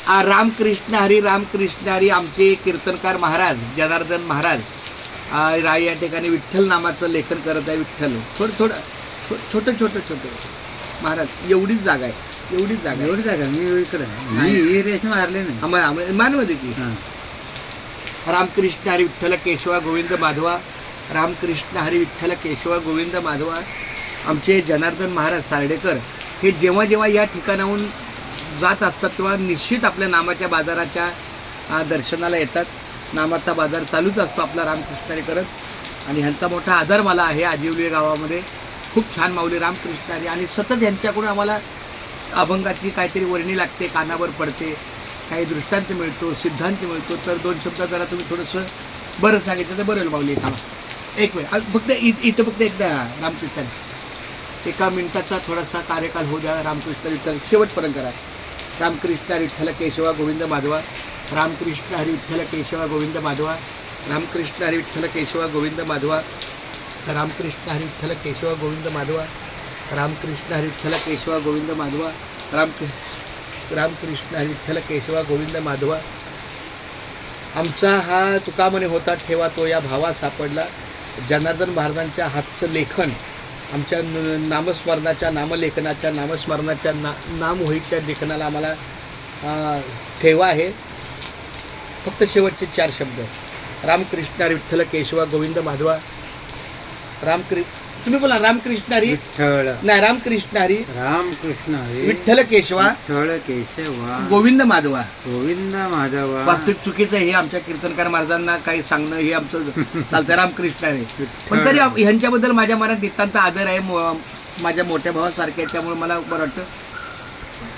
रामकृष्ण हरी आमचे कीर्तनकार महाराज जनार्दन महाराज या ठिकाणी विठ्ठल नामाचं लेखन करत आहे. विठ्ठल छोटं महाराज एवढीच जागा आहे, एवढी जागा मी इकडे रेष मारले नाही मानमध्ये की रामकृष्ण हरी विठ्ठल केशवा गोविंद माधवा. रामकृष्ण हरी विठ्ठल केशवा गोविंद माधवा. आमचे जनार्दन महाराज सार्डेकर हे जेव्हा जेव्हा या ठिकाणाहून जात असतात तेव्हा निश्चित आपल्या नामाच्या बाजाराच्या दर्शनाला येतात. नामाचा बाजार चालूच असतो आपला रामकृष्ण हरी करत. आणि ह्यांचा मोठा आदर मला आहे. आजिवली गावामध्ये खूप छान माऊली रामकृष्ण हरी आणि सतत यांच्याकडून आम्हाला अभंगाची काहीतरी वर्णी लागते, कानावर पडते, काही दृष्टांत मिळतो, सिद्धांत मिळतो. तर 2 शब्द जरा तुम्ही थोडंसं बरं सांगितलं तर बरं होईल माऊली. एक वेळ फक्त इथं फक्त एकदा रामकृष्ण 1 मिनिटाचा थोडासा कार्यकाल होऊ द्या. रामकृष्ण विठ्ठल शेवटपर्यंत करा. रामकृष्ण हरी विठ्ठल केशवा गोविंद माधवा. रामकृष्ण हरी विठ्ठल केशवा गोविंद माधवा. रामकृष्ण हरी विठ्ठल केशवा गोविंद माधवा. रामकृष्ण हरी विठ्ठल केशवा गोविंद माधवा. रामकृष्ण हरी विठ्ठल केशवा गोविंद माधवा. रामकृष्ण हरी विठ्ठल केशवा गोविंद माधवा. आमचा हा तुका म्हणे होता ठेवा तो या भावा सापडला. जनार्दन महाराजांच्या हातचं लेखन आमच्या नामस्मरणाच्या नामलेखनाच्या नामस्मरणाच्या नाम होईच्या लेखनाला आम्हाला ठेवा आहे. फक्त शेवटचे 4 शब्द. रामकृष्ण हरी विठ्ठल केशवा गोविंद माधवा. तुम्ही बोला रामकृष्ण हरी विठ्ठल नाही रामकृष्ण हरी विठ्ठल केशवा गोविंद माधवा. गोविंद माधवा. वास्तविक चुकीचं हे आमच्या कीर्तनकार महाराजांना काही सांगणं हे आमचं चालतं. रामकृष्ण हरी पण तरी ह्यांच्याबद्दल माझ्या मनात नितांत आदर आहे. माझ्या मोठ्या भावासारखे त्यामुळे मला बरं वाटतं